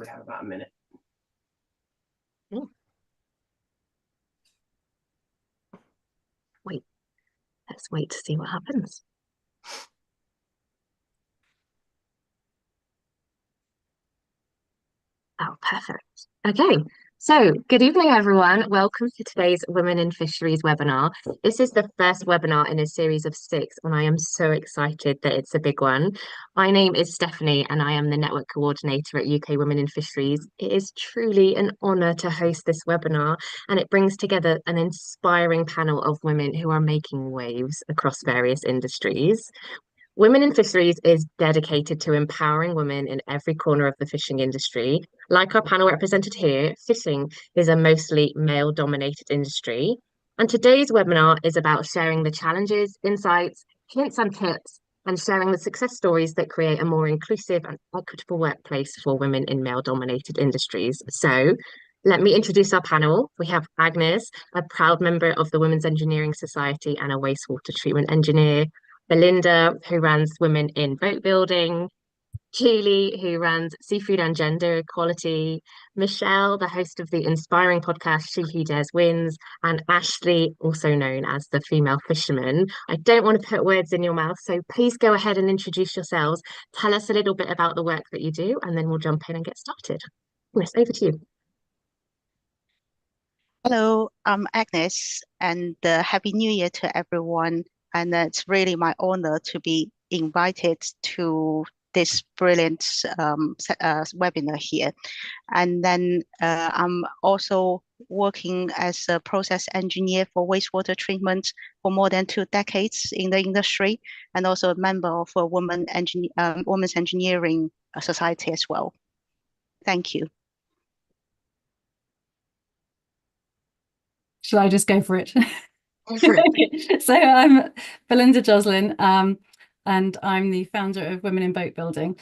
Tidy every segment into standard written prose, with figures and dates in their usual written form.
probably have about a minute. Wait, let's wait to see what happens. Oh, perfect. Okay. So, good evening, everyone. Welcome to today's Women in Fisheries webinar. This is the first webinar in a series of 6, and I am so excited that it's a big one. My name is Stephanie, and I am the Network Coordinator at UK Women in Fisheries. It is truly an honour to host this webinar, and it brings together an inspiring panel of women who are making waves across various industries. Women in Fisheries is dedicated to empowering women in every corner of the fishing industry. Like our panel represented here, fishing is a mostly male-dominated industry. And today's webinar is about sharing the challenges, insights, hints and tips, and sharing the success stories that create a more inclusive and equitable workplace for women in male-dominated industries. So let me introduce our panel. We have Agnes, a proud member of the Women's Engineering Society and a wastewater treatment engineer. Belinda, who runs Women in Boat Building, Julie, who runs Seafood and Gender Equality, Michelle, the host of the inspiring podcast She Who Dares Wins, and Ashley, also known as the Female Fisherman. I don't want to put words in your mouth, so please go ahead and introduce yourselves. Tell us a little bit about the work that you do, and then we'll jump in and get started. Yes, over to you. Hello, I'm Agnes, and Happy New Year to everyone. And it's really my honor to be invited to this brilliant webinar here. And then I'm also working as a process engineer for wastewater treatment for more than 2 decades in the industry, and also a member of a Women's Engineering Society as well. Thank you. Shall I just go for it? So I'm Belinda Joslin, and I'm the founder of Women in Boat Building,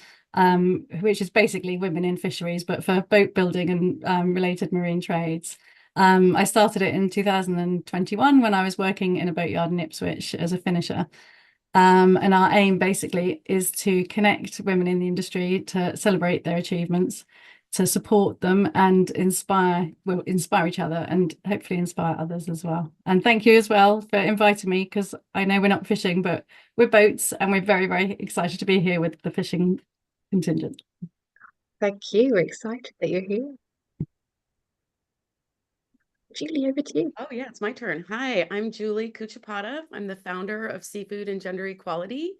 which is basically women in fisheries, but for boat building and related marine trades. I started it in 2021 when I was working in a boatyard in Ipswich as a finisher. And our aim basically is to connect women in the industry, to celebrate their achievements, to support them and inspire each other and hopefully inspire others as well. And thank you as well for inviting me, because I know we're not fishing, but we're boats, and we're very, very excited to be here with the fishing contingent. Thank you. We're excited that you're here. Julie, over to you. Oh yeah, it's my turn. Hi, I'm Julie Kuchepatov. I'm the founder of Seafood and Gender Equality.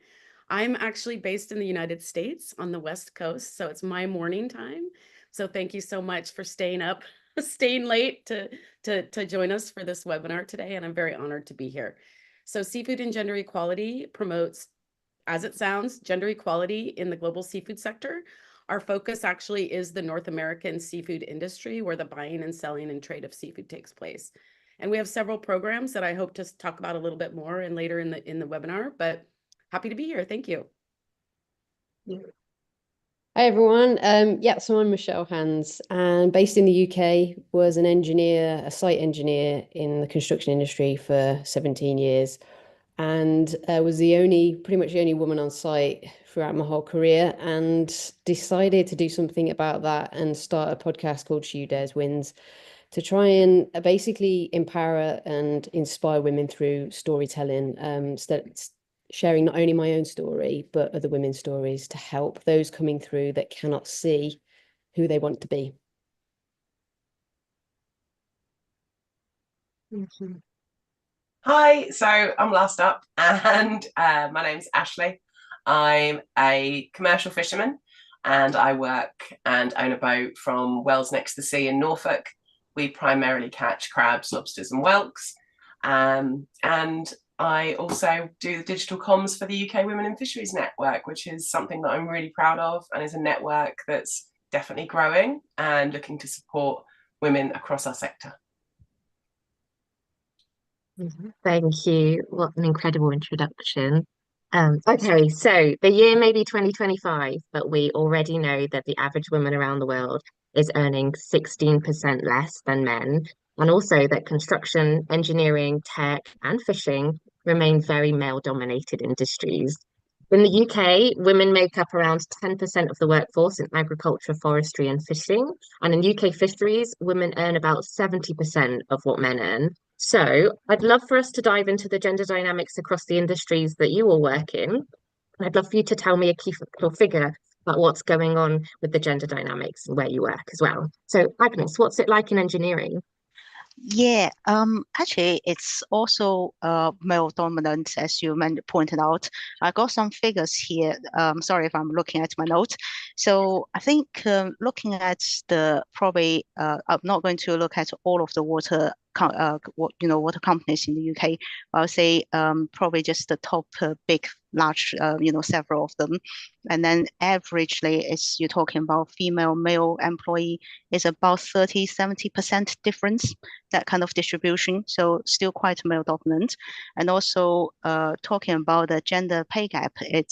I'm actually based in the United States on the West Coast, so it's my morning time. So thank you so much for staying up, staying late to join us for this webinar today, and I'm very honored to be here. So Seafood and Gender Equality promotes, as it sounds, gender equality in the global seafood sector. Our focus actually is the North American seafood industry, where the buying and selling and trade of seafood takes place. And we have several programs that I hope to talk about a little bit more and later in the webinar, but happy to be here. Thank you. Hi everyone. So I'm Michelle Hands, and based in the UK, was an engineer, a site engineer in the construction industry for 17 years, and was pretty much the only woman on site throughout my whole career, and decided to do something about that and start a podcast called She Who Dares Wins to try and basically empower and inspire women through storytelling, sharing not only my own story, but other women's stories to help those coming through that cannot see who they want to be. Mm-hmm. Hi, so I'm last up, and my name's Ashley. I'm a commercial fisherman, and I work and own a boat from Wells Next to the Sea in Norfolk. We primarily catch crabs, lobsters and whelks, and I also do the digital comms for the UK Women in Fisheries Network, which is something that I'm really proud of, and is a network that's definitely growing and looking to support women across our sector. Thank you. What an incredible introduction. Okay, so the year may be 2025, but we already know that the average woman around the world is earning 16% less than men, and also that construction, engineering, tech, and fishing remain very male-dominated industries. In the UK, women make up around 10% of the workforce in agriculture, forestry, and fishing. And in UK fisheries, women earn about 70% of what men earn. So I'd love for us to dive into the gender dynamics across the industries that you all work in. I'd love for you to tell me a key figure about what's going on with the gender dynamics and where you work as well. So, Agnes, what's it like in engineering? Yeah, actually, it's also male dominant, as you pointed out. I got some figures here. Sorry if I'm looking at my notes. So I think looking at the probably, I'm not going to look at all of the water water companies in the UK. I'll say probably just the top big, large, several of them. And then averagely, you're talking about female, male employee is about 30–70% difference, that kind of distribution. So still quite male dominant. And also talking about the gender pay gap, it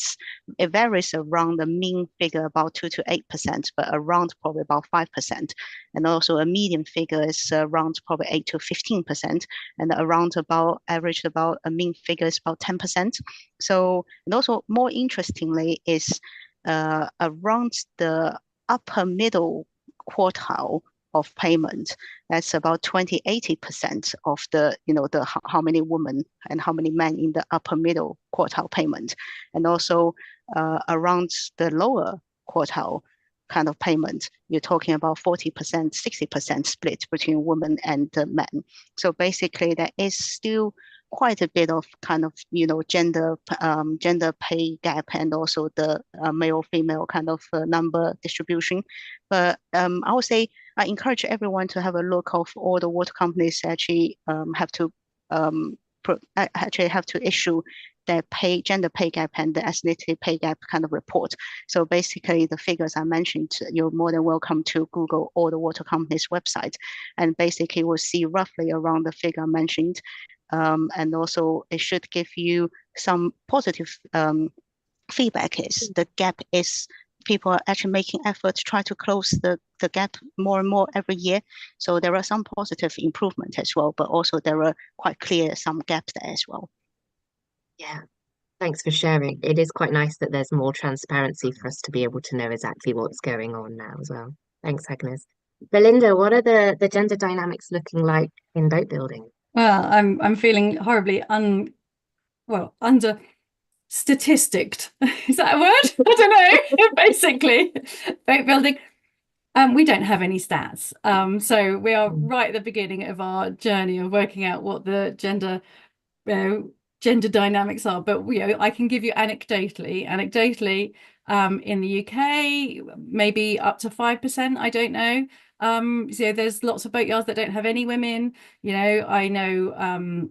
varies around the mean figure about 2–8%, but around probably about 5%. And also a median figure is around probably 8–15%, and around about average about a mean figure is about 10%. So, and also more interestingly is around the upper middle quartile of payment. That's about 20–80% of the how many women and how many men in the upper middle quartile payment, and also around the lower quartile kind of payment, you're talking about 40%–60% split between women and men. So basically, there is still quite a bit of kind of gender pay gap, and also the male female kind of number distribution. But I would say I encourage everyone to have a look of all the water companies actually have to issue their gender pay gap and the ethnicity pay gap kind of report. So basically the figures I mentioned, you're more than welcome to Google all the water companies' website, and basically we'll see roughly around the figure I mentioned. And also it should give you some positive feedback is the gap is people are actually making effort to try to close the gap more and more every year. So there are some positive improvement as well, but also there are quite clear some gaps there as well. Yeah, thanks for sharing. It is quite nice that there's more transparency for us to be able to know exactly what's going on now as well. Thanks, Agnes. Belinda, what are the gender dynamics looking like in boat building? Well, I'm feeling horribly under statisticked. Is that a word? I don't know. Basically, boat building. We don't have any stats. So we are right at the beginning of our journey of working out what the gender dynamics are. But I can give you anecdotally, in the UK, maybe up to 5%. I don't know. So there's lots of boatyards that don't have any women. I know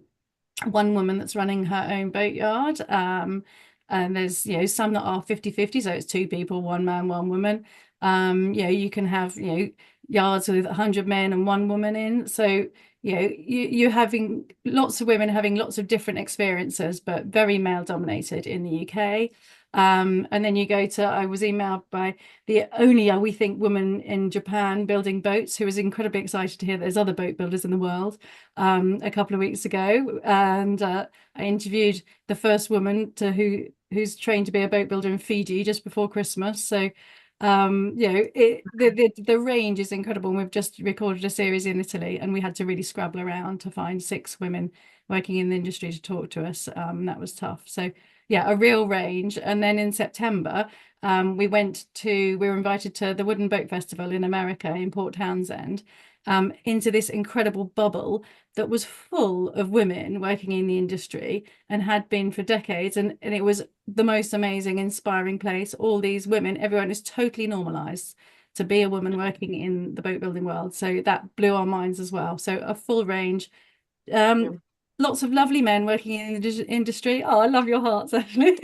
one woman that's running her own boatyard. And there's some that are 50–50, so it's 2 people, 1 man, 1 woman. You can have yards with 100 men and 1 woman in. So you're having lots of women having lots of different experiences, but very male dominated in the UK. And then you go to, I was emailed by the only, we think, woman in Japan building boats, who was incredibly excited to hear there's other boat builders in the world, a couple of weeks ago. And I interviewed the first woman who's trained to be a boat builder in Fiji just before Christmas. So the range is incredible. And we've just recorded a series in Italy, and we had to really scrabble around to find 6 women working in the industry to talk to us. That was tough. So yeah, a real range. And then in September, we were invited to the Wooden Boat Festival in America, in Port Townsend, into this incredible bubble that was full of women working in the industry and had been for decades. And it was the most amazing, inspiring place. All these women, everyone is totally normalized to be a woman working in the boat building world. So that blew our minds as well. So a full range. Lots of lovely men working in the industry. Oh, I love your hearts, actually.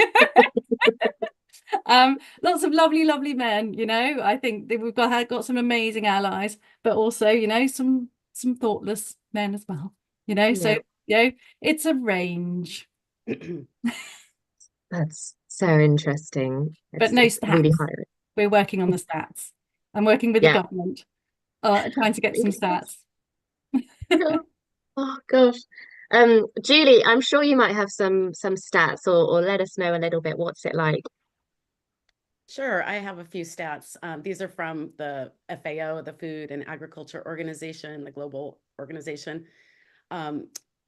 Lots of lovely men. I think that we've got some amazing allies, but also some thoughtless men as well. So it's a range. That's so interesting. But no stats. Really high. We're working on the stats. I'm working with the government, trying to get some stats. Oh gosh. Julie, I'm sure you might have some stats or let us know a little bit. What's it like? Sure, I have a few stats. These are from the FAO, the Food and Agriculture Organization, the global organization, um,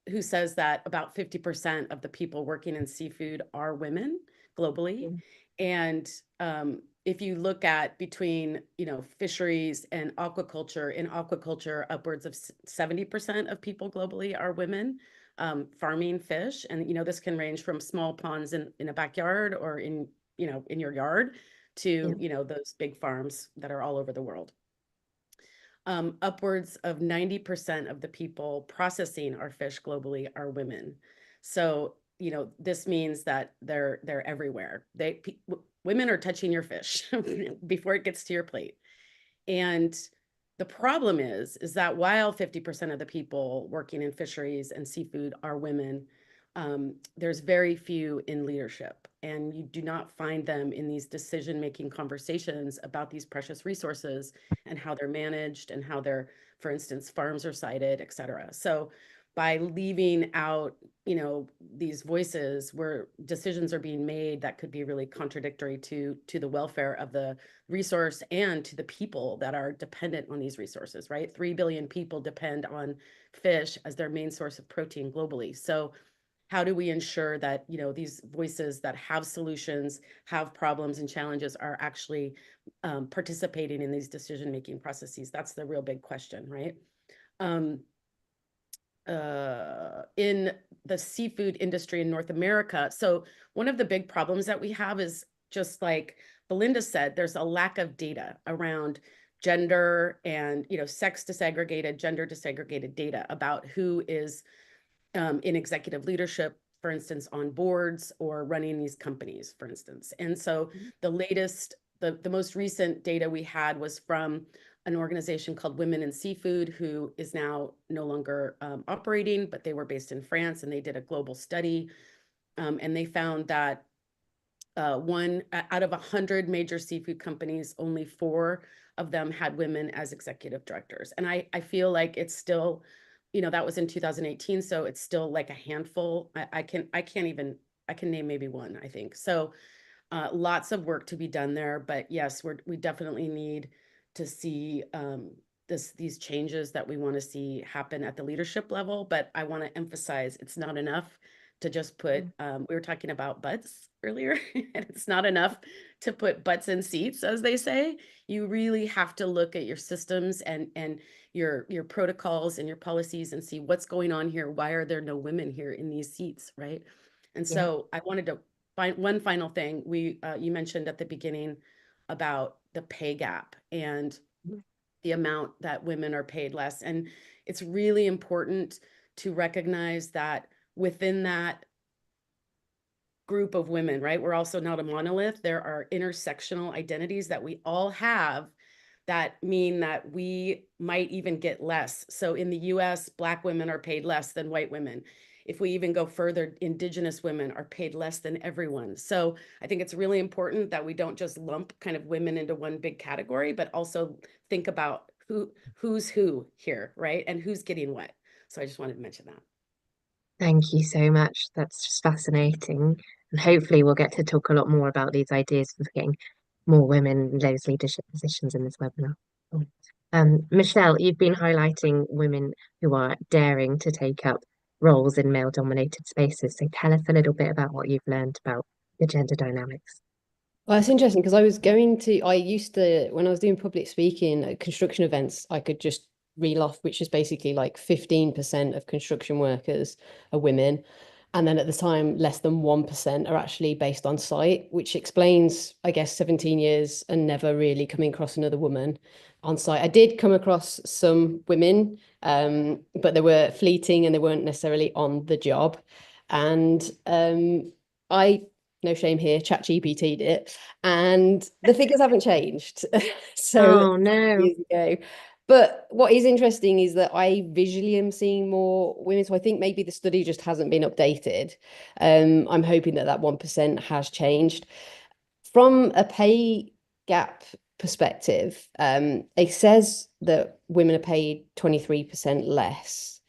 who says that about 50% of the people working in seafood are women globally. And if you look at between, fisheries and aquaculture, in aquaculture, upwards of 70% of people globally are women farming fish. And, this can range from small ponds in a backyard or in your yard to, those big farms that are all over the world. Upwards of 90% of the people processing our fish globally are women. So, this means that they're everywhere. Women are touching your fish before it gets to your plate. And the problem is that while 50% of the people working in fisheries and seafood are women, there's very few in leadership, and you do not find them in these decision-making conversations about these precious resources and how they're managed and how their, for instance, farms are sited, et cetera. So by leaving out, these voices where decisions are being made that could be really contradictory to the welfare of the resource and to the people that are dependent on these resources, right? 3 billion people depend on fish as their main source of protein globally. So how do we ensure that, these voices that have solutions, have problems and challenges are actually participating in these decision-making processes? That's the real big question, right? In the seafood industry in North America. So one of the big problems that we have is, just like Belinda said, there's a lack of data around gender and, sex disaggregated, gender disaggregated data about who is in executive leadership, for instance, on boards or running these companies, for instance. And so the latest, the most recent data we had was from an organization called Women in Seafood, who is now no longer operating, but they were based in France, and they did a global study. And they found that one out of 100 major seafood companies, only 4 of them had women as executive directors. And I feel like it's still, that was in 2018, so it's still like a handful. I can name maybe one, I think. So lots of work to be done there, but yes, we definitely need to see these changes that we want to see happen at the leadership level. But I want to emphasize, it's not enough to just put, we were talking about butts earlier, and it's not enough to put butts in seats, as they say. You really have to look at your systems and your protocols and your policies and see what's going on here. Why are there no women here in these seats, right? And so I wanted to find one final thing. You mentioned at the beginning about the pay gap and the amount that women are paid less. And it's really important to recognize that within that group of women, right, we're also not a monolith. There are intersectional identities that we all have that mean that we might even get less. So in the US, Black women are paid less than white women. If we even go further, Indigenous women are paid less than everyone. So I think it's really important that we don't just lump kind of women into one big category, but also think about who's who here, right? And who's getting what. So I just wanted to mention that. Thank you so much. That's just fascinating. And hopefully we'll get to talk a lot more about these ideas of getting more women in those leadership positions in this webinar. Michelle, you've been highlighting women who are daring to take up roles in male-dominated spaces. So tell us a little bit about what you've learned about the gender dynamics. Well, it's interesting because I used to, when I was doing public speaking at construction events, I could just reel off, which is basically like 15% of construction workers are women. And then at the time, less than 1% are actually based on site, which explains, I guess, 17 years and never really coming across another woman on site. I did come across some women, but they were fleeting and they weren't necessarily on the job. And no shame here, ChatGPT'd it, and the figures haven't changed. So Oh no. years ago. But what is interesting is that I visually am seeing more women. So I think maybe the study just hasn't been updated. I'm hoping that 1% has changed. From a pay gap perspective, it says that women are paid 23% less.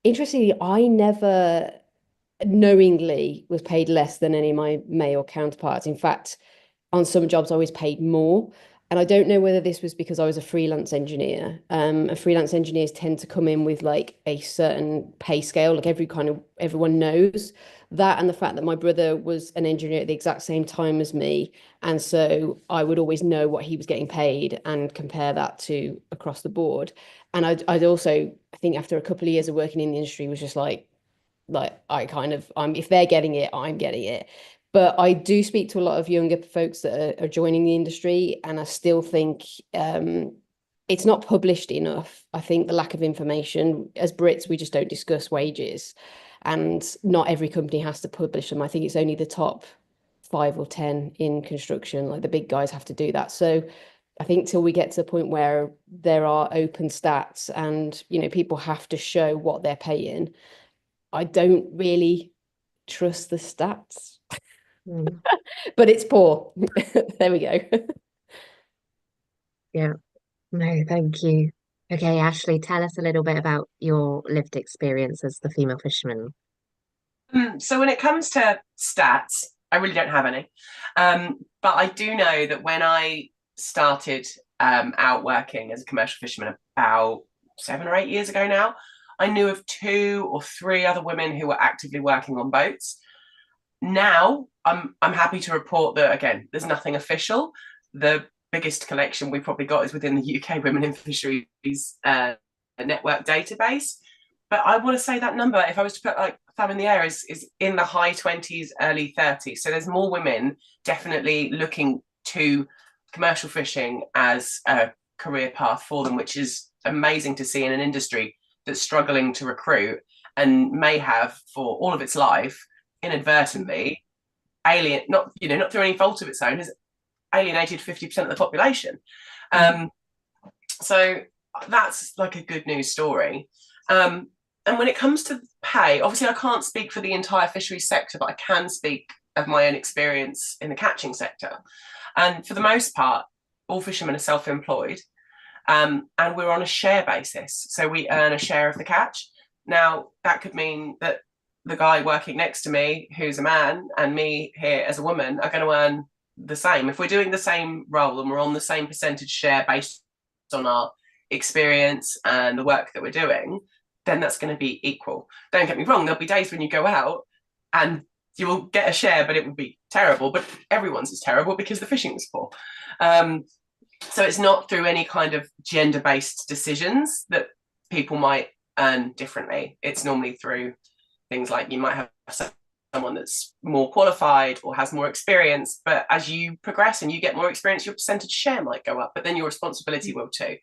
interestingly, I never knowingly was paid less than any of my male counterparts. In fact, on some jobs I was paid more. And I don't know whether this was because I was a freelance engineer. And freelance engineers tend to come in with like a certain pay scale, like everyone knows that, and the fact that my brother was an engineer at the exact same time as me. And so I would always know what he was getting paid and compare that to across the board. And I'd also, I think after a couple of years of working in the industry, was just like I'm if they're getting it, I'm getting it. But I do speak to a lot of younger folks that are joining the industry, and I still think it's not published enough. I think the lack of information, as Brits, we just don't discuss wages, and not every company has to publish them. I think it's only the top 5 or 10 in construction, like the big guys have to do that. So I think till we get to the point where there are open stats and, you know, people have to show what they're paying, I don't really trust the stats. But it's poor. There we go. Yeah, no, thank you. Okay, Ashley, tell us a little bit about your lived experience as the female fisherman. So when it comes to stats, I really don't have any. But I do know that when I started out working as a commercial fisherman about 7 or 8 years ago now, I knew of 2 or 3 other women who were actively working on boats. Now I'm happy to report that, again, there's nothing official. The biggest collection we probably got is within the UK Women in Fisheries network database. But I want to say that number, if I was to put like thumb in the air, is in the high 20s, early 30s. So there's more women definitely looking to commercial fishing as a career path for them, which is amazing to see in an industry that's struggling to recruit and may have for all of its life inadvertently not through any fault of its own, has alienated 50% of the population. So that's like a good news story. And when it comes to pay, obviously I can't speak for the entire fisheries sector, but I can speak of my own experience in the catching sector. And for the most part, all fishermen are self-employed, and we're on a share basis. So we earn a share of the catch. Now, that could mean that the guy working next to me, who's a man, and me here as a woman are going to earn the same. If we're doing the same role and we're on the same percentage share based on our experience and the work that we're doing, then that's going to be equal. Don't get me wrong, there'll be days when you go out and you will get a share, but it will be terrible. But everyone's is terrible because the fishing is poor. So it's not through any kind of gender-based decisions that people might earn differently. It's normally through things like you might have someone that's more qualified or has more experience, but as you progress and you get more experience, your percentage share might go up, but then your responsibility will too.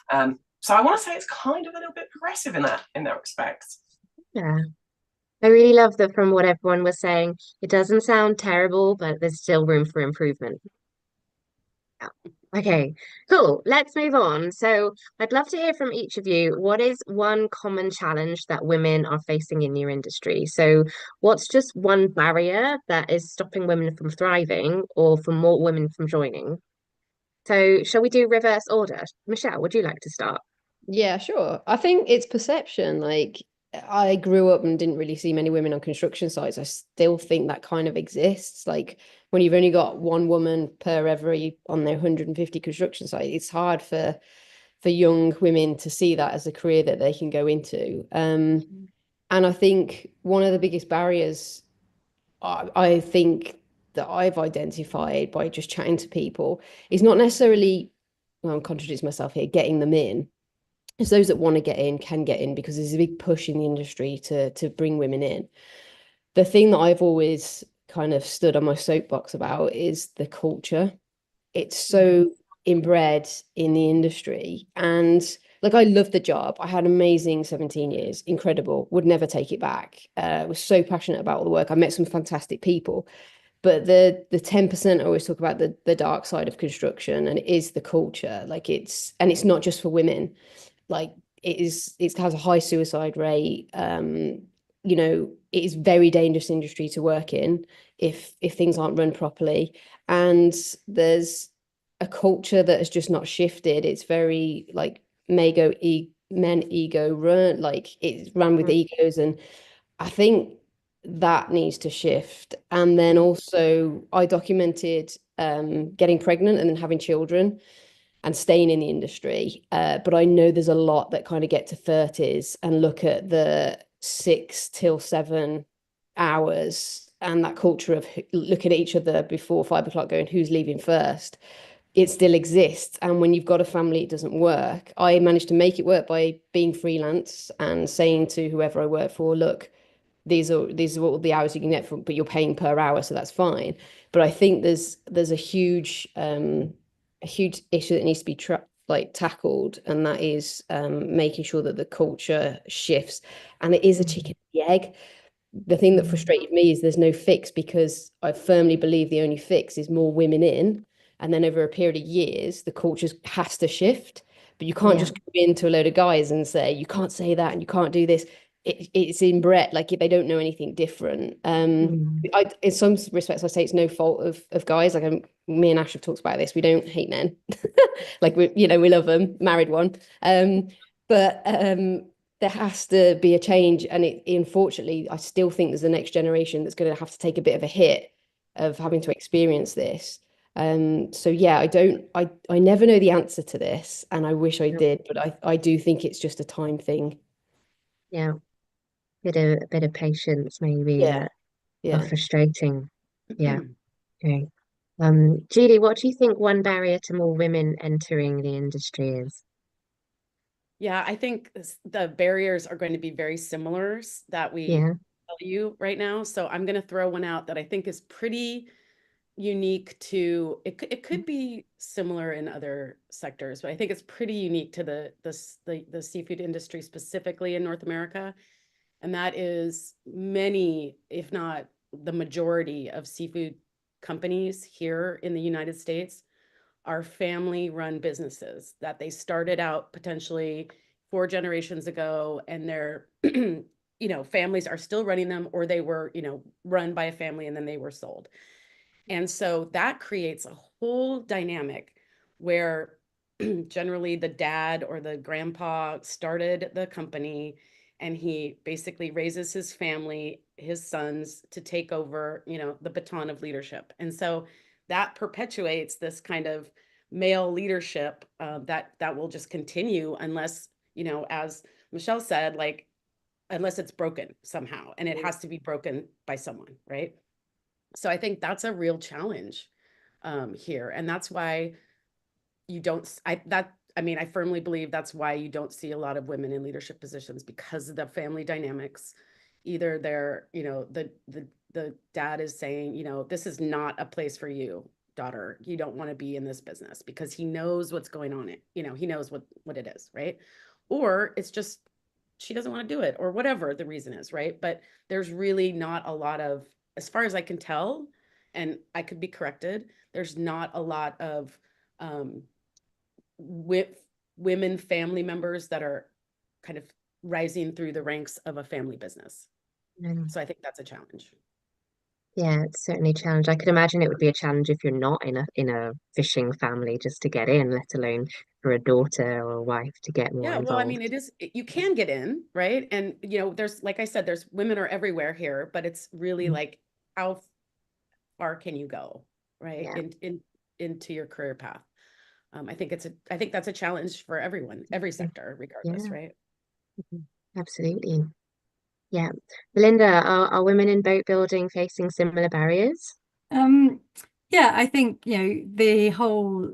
So I want to say it's kind of a little bit progressive in that respect. Yeah, I really love that from what everyone was saying. It doesn't sound terrible, but there's still room for improvement. Okay, cool. Let's move on. So I'd love to hear from each of you. What is one common challenge that women are facing in your industry? So what's just one barrier that is stopping women from thriving or for more women from joining? So shall we do reverse order? Michelle, would you like to start? Yeah, sure. I think it's perception. Like, I grew up and didn't really see many women on construction sites. I still think that kind of exists. Like, when you've only got one woman per every on their 150 construction sites, it's hard for young women to see that as a career that they can go into. And I think one of the biggest barriers I think that I've identified by just chatting to people is not necessarily, well, I'm contradicting myself here, getting them in. It's those that want to get in can get in because there's a big push in the industry to bring women in. The thing that I've always kind of stood on my soapbox about is the culture. It's so inbred in the industry. And like, I love the job. I had an amazing 17 years, incredible, would never take it back. Was so passionate about all the work. I met some fantastic people. But the 10% I always talk about the dark side of construction, and it is the culture. Like, it's not just for women. Like, it has a high suicide rate. You know, it is very dangerous industry to work in if things aren't run properly. And there's a culture that has just not shifted. It's very like men ego run, like it's ran with egos, and I think that needs to shift. And then also I documented getting pregnant and then having children and staying in the industry. But I know there's a lot that kind of get to 30s and look at the 6 till 7 hours and that culture of looking at each other before 5 o'clock going, who's leaving first? It still exists. And when you've got a family, it doesn't work. I managed to make it work by being freelance and saying to whoever I work for, look, these are all the hours you can get for, but you're paying per hour, so that's fine. But I think there's a huge issue that needs to be tackled, and that is making sure that the culture shifts. And it is a chicken and the egg. The thing that frustrated me is there's no fix, because I firmly believe the only fix is more women in, and then over a period of years the culture has to shift. But you can't just go into a load of guys and say you can't say that and you can't do this. It's inbred, like they don't know anything different. In some respects I say it's no fault of guys. Like me and Ash have talked about this. We don't hate men. Like we love them, married one. But there has to be a change, and unfortunately I still think there's the next generation that's going to have to take a bit of a hit of having to experience this. So yeah, I never know the answer to this, and I wish I did, but I do think it's just a time thing. Yeah, a bit of patience maybe. But frustrating. Yeah. Okay. Julie, what do you think one barrier to more women entering the industry is? Yeah, I think the barriers are going to be very similar that we tell you right now. So I'm going to throw one out that I think is pretty unique to it could be similar in other sectors, but I think it's pretty unique to the seafood industry, specifically in North America. And that is many, if not the majority of seafood companies here in the United States are family-run businesses that they started out potentially 4 generations ago, and their families are still running them, or they were run by a family and then they were sold. And so that creates a whole dynamic where generally the dad or the grandpa started the company, and he basically raises his family, his sons, to take over the baton of leadership. And so that perpetuates this kind of male leadership that will just continue unless, as Michelle said, like, unless it's broken somehow, and it has to be broken by someone, right? So I think that's a real challenge here. And that's why I firmly believe that's why you don't see a lot of women in leadership positions, because of the family dynamics. Either they're, the dad is saying, this is not a place for you, daughter. You don't want to be in this business, because he knows what's going on. He knows what it is, right? Or it's just she doesn't want to do it, or whatever the reason is, right? But there's really not a lot of, as far as I can tell, and I could be corrected, there's not a lot of women family members that are kind of rising through the ranks of a family business. So I think that's a challenge. Yeah, it's certainly a challenge. I could imagine it would be a challenge if you're not in a fishing family just to get in, let alone for a daughter or a wife to get more involved. Well, I mean, you can get in, right? And there's, like I said, there's women are everywhere here, but it's really like, how far can you go, right? Into your career path. I think that's a challenge for everyone, every sector, regardless, right? Absolutely. Yeah. Belinda, are women in boat building facing similar barriers? Yeah, I think, the whole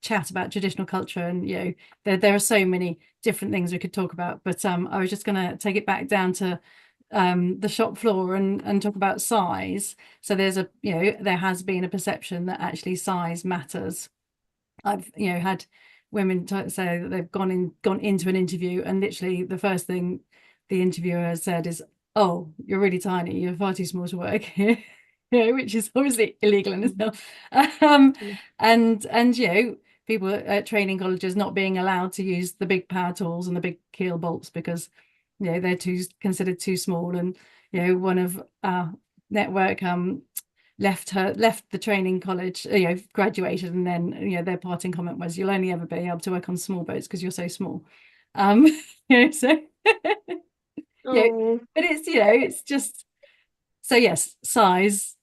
chat about traditional culture, and there are so many different things we could talk about, but I was just going to take it back down to the shop floor and talk about size. So there has been a perception that actually size matters. I've had women say that they've gone into an interview, and literally the first thing the interviewer has said is, "Oh, you're really tiny. You're far too small to work here," which is obviously illegal in itself. And people at training colleges not being allowed to use the big power tools and the big keel bolts because they're considered too small. And one of our network left the training college, graduated, and then their parting comment was, "You'll only ever be able to work on small boats because you're so small." So Oh, but it's it's just so yes, size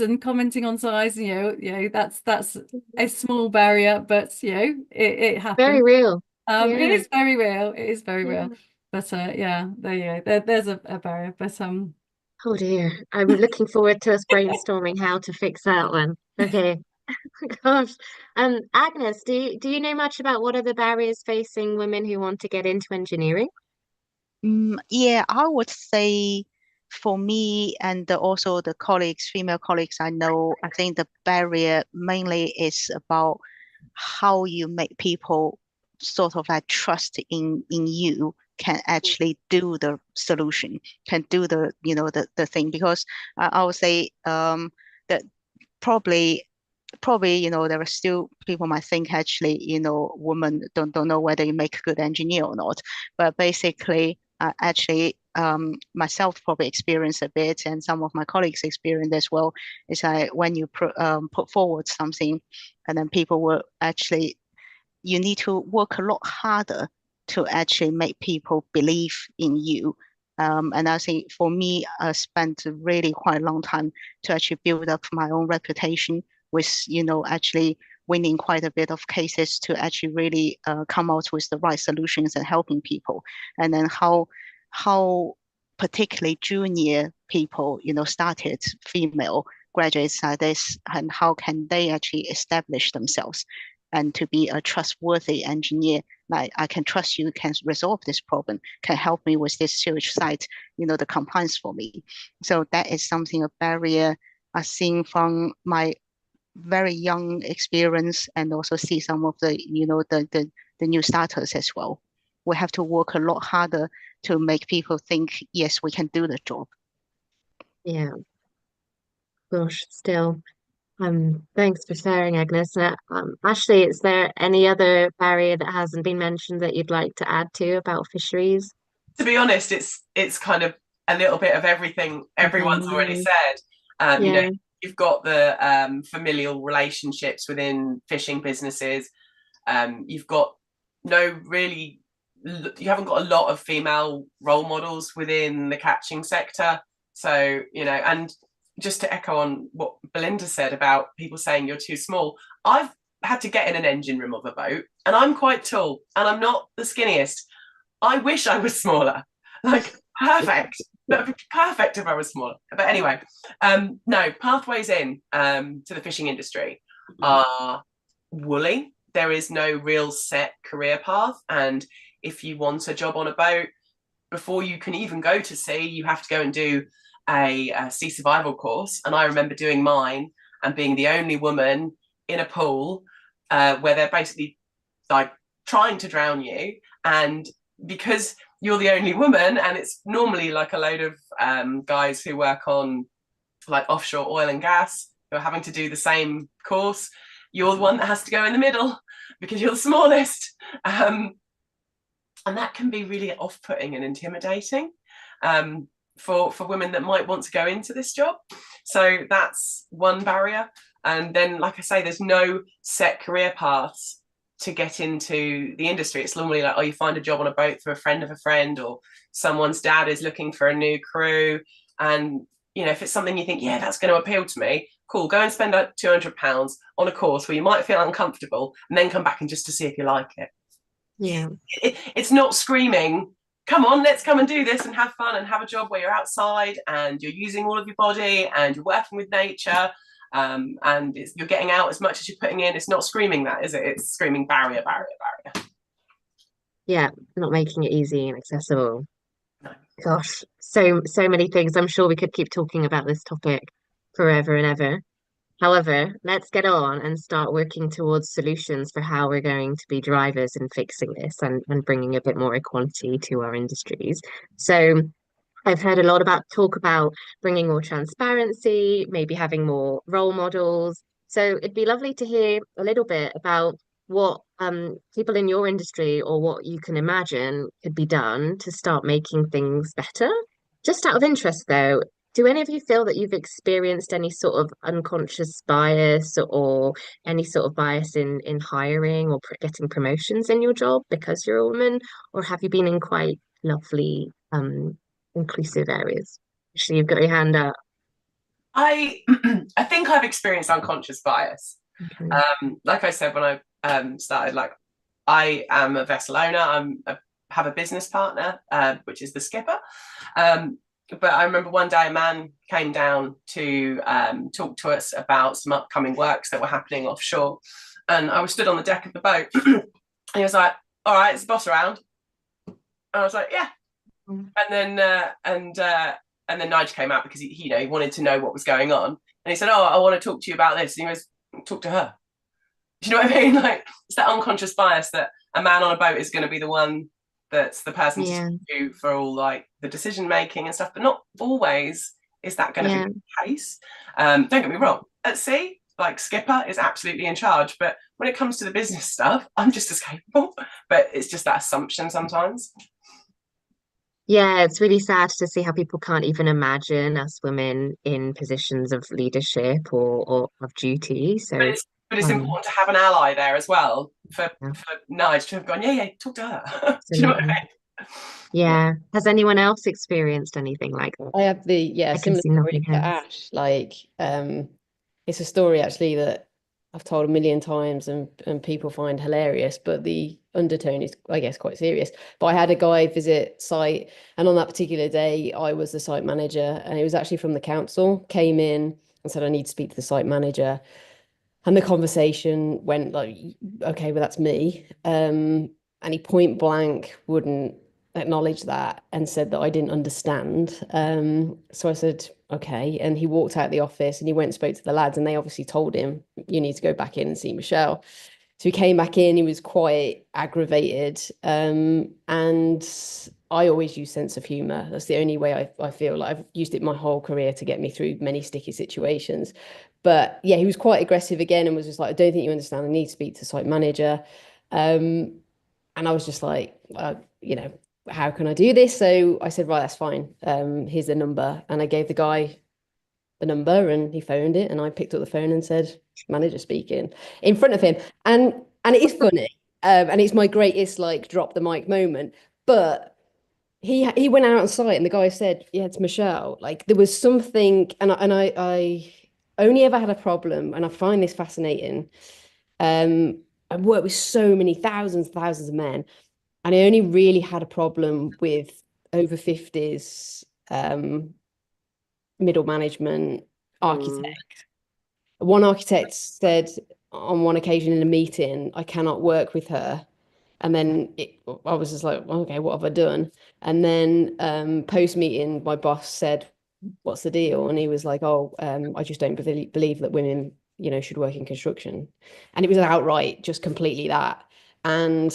and commenting on size, that's a small barrier, but it very happens. real. It Yeah. is very real. It is very Yeah. real. But yeah, there you go. There's a barrier. But Oh dear. I'm looking forward to us brainstorming how to fix that one. Okay. Gosh. Agnes, do you know much about what are the barriers facing women who want to get into engineering? Yeah, I would say for me and also the colleagues, female colleagues I know, I think the barrier mainly is about how you make people sort of like trust in you can actually do the solution, can do the thing. Because I would say that probably there are still people might think actually women don't know whether you make a good engineer or not, but basically actually myself probably experienced a bit, and some of my colleagues experienced as well, is that when you put forward something, and then people will actually, you need to work a lot harder to actually make people believe in you. And I think for me, I spent really quite a long time to actually build up my own reputation with, actually winning quite a bit of cases to actually really come out with the right solutions and helping people. And then how particularly junior people, started, female graduates like this, and how can they actually establish themselves and to be a trustworthy engineer. Like, I can trust you can resolve this problem, can help me with this sewage site, the compliance for me. So that is something, a barrier I've seen from my very young experience, and also see some of the new starters as well. We have to work a lot harder to make people think, yes, we can do the job. Yeah, gosh, still. Thanks for sharing, Agnes. Ashley, is there any other barrier that hasn't been mentioned that you'd like to add to about fisheries? To be honest, it's kind of a little bit of everything everyone's already Mhm. said. Yeah, You've got the familial relationships within fishing businesses. You've got no really, you haven't got a lot of female role models within the catching sector. So, and just to echo on what Belinda said about people saying you're too small, I've had to get in an engine room of a boat, and I'm quite tall and I'm not the skinniest. I wish I was smaller. Like, perfect. That would be perfect if I was smaller. But anyway, no, pathways in to the fishing industry are woolly. There is no real set career path. And if you want a job on a boat, before you can even go to sea, you have to go and do a sea survival course. And I remember doing mine and being the only woman in a pool where they're basically like trying to drown you. And because you're the only woman, and it's normally like a load of guys who work on like offshore oil and gas who are having to do the same course, you're the one that has to go in the middle because you're the smallest. And that can be really off-putting and intimidating for women that might want to go into this job. So that's one barrier. And then, like I say, there's no set career paths to get into the industry. It's normally like, oh, you find a job on a boat through a friend of a friend, or someone's dad is looking for a new crew. And, if it's something you think, yeah, that's going to appeal to me, cool, go and spend like £200 on a course where you might feel uncomfortable, and then come back and just to see if you like it. yeah. It's not screaming, come on, let's come and do this and have fun and have a job where you're outside and you're using all of your body and you're working with nature, and you're getting out as much as you're putting in. It's not screaming that, is it? It's screaming barrier, barrier, barrier. Yeah, not making it easy and accessible. No. Gosh, so many things. I'm sure we could keep talking about this topic forever and ever. However, let's get on and start working towards solutions for how we're going to be drivers in fixing this and bringing a bit more equality to our industries. So I've heard a lot about talk about bringing more transparency, maybe having more role models. So it'd be lovely to hear a little bit about what people in your industry or what you can imagine could be done to start making things better. Just out of interest, though, do any of you feel that you've experienced any sort of unconscious bias or any sort of bias in hiring or getting promotions in your job because you're a woman, or have you been in quite lovely, inclusive areas? Actually, you've got your hand up. I I think I've experienced unconscious bias. Okay. Like I said when I started, like I am a vessel owner. Have a business partner, which is the skipper. But I remember one day a man came down to talk to us about some upcoming works that were happening offshore, and I was stood on the deck of the boat. And he was like, "All right, is the boss around?" And I was like, "Yeah." And then Nigel came out because he wanted to know what was going on, and he said, "Oh, I want to talk to you about this." And he was, "Talk to her." Do you know what I mean? Like, it's that unconscious bias that a man on a boat is going to be the one that's the person to do for all like the decision making and stuff, but not always is that going to be the case. Don't get me wrong, at sea, like skipper is absolutely in charge, but when it comes to the business stuff, I'm just as capable. But it's just that assumption sometimes. Yeah, it's really sad to see how people can't even imagine us women in positions of leadership or of duty. So, but it's important to have an ally there as well for Nige to have gone, yeah, talk to her. Do you know what I mean? Yeah. Has anyone else experienced anything like that? I have similar story to Ash. Like, it's a story actually that I've told a million times and people find hilarious, but the undertone is, I guess, quite serious. But I had a guy visit site, and on that particular day, I was the site manager, and it was actually from the council, came in and said, I need to speak to the site manager. And the conversation went like, okay, well, that's me. And he point blank wouldn't acknowledge that and said that I didn't understand. So I said, okay. And he walked out the office and he went and spoke to the lads, and they obviously told him, you need to go back in and see Michelle. So he came back in, he was quite aggravated. And I always use sense of humor. That's the only way I feel like I've used it my whole career to get me through many sticky situations. But yeah, he was quite aggressive again and was just like, I don't think you understand. I need to speak to site manager. And I was just like, how can I do this? So I said, right, that's fine. Here's the number. And I gave the guy the number and he phoned it. And I picked up the phone and said, manager speaking in front of him. And it is funny. And it's my greatest like drop the mic moment. But he went out on site and the guy said, yeah, it's Michelle. Like there was something, and I only ever had a problem, and I find this fascinating. I've worked with so many thousands of men, and I only really had a problem with over 50s middle management architect. One architect said on one occasion in a meeting, I cannot work with her. And then I was just like, okay, what have I done? And then post meeting, my boss said, what's the deal? And he was like, oh, I just don't believe that women, should work in construction. And it was outright, just completely that. And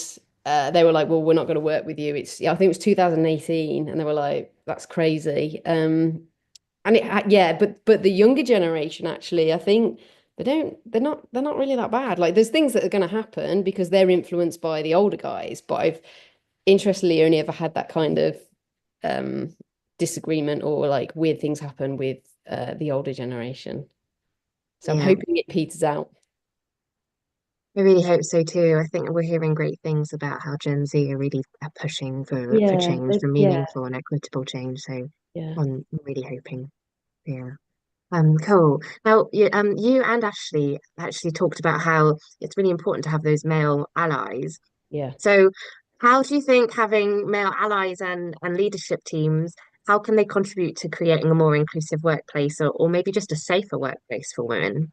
they were like, well, we're not going to work with you. I think it was 2018. And they were like, that's crazy. But the younger generation, actually, I think they're not really that bad. Like there's things that are going to happen because they're influenced by the older guys, but I've interestingly only ever had that kind of disagreement or like weird things happen with the older generation. So I'm hoping it peters out. I really hope so too. I think we're hearing great things about how Gen Z are really pushing for change, for meaningful and equitable change. So I'm really hoping. Yeah. Cool. Now, you and Ashley actually talked about how it's really important to have those male allies. Yeah. So, how do you think having male allies and leadership teams, how can they contribute to creating a more inclusive workplace or maybe just a safer workplace for women?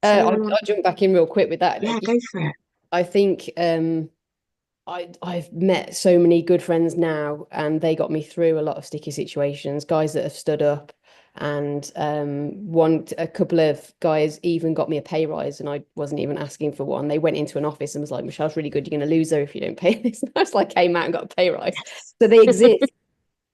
I'll jump back in real quick with that. Yeah, go for it. I think I've met so many good friends now, and they got me through a lot of sticky situations, guys that have stood up, and a couple of guys even got me a pay rise, and I wasn't even asking for one. They went into an office and was like, Michelle's really good, you're going to lose her if you don't pay this. And I was like, came out and got a pay rise. So they exist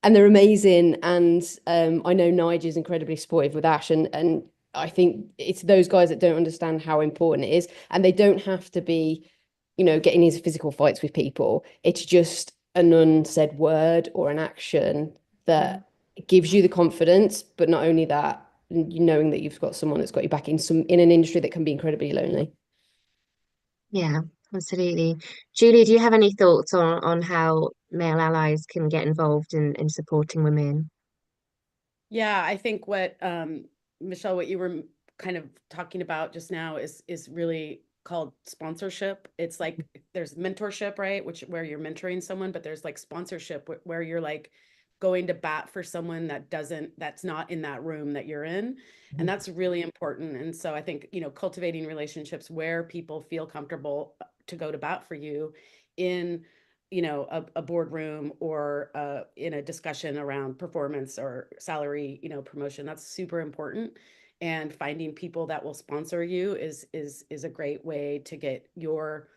and they're amazing. And I know Nige is incredibly supportive with Ash, and I think it's those guys that don't understand how important it is, and they don't have to be getting into physical fights with people. It's just an unsaid word or an action that gives you the confidence, but not only that, knowing that you've got someone that's got you back in an industry that can be incredibly lonely. Yeah, absolutely. Julie, do you have any thoughts on how male allies can get involved in supporting women? Yeah, I think what Michelle, what you were kind of talking about just now is really called sponsorship. It's like there's mentorship, right? Where you're mentoring someone, but there's like sponsorship where you're like going to bat for someone that's not in that room that you're in. And that's really important. And so I think, cultivating relationships where people feel comfortable to go to bat for you in a boardroom or in a discussion around performance or salary, promotion. That's super important. And finding people that will sponsor you is a great way to get your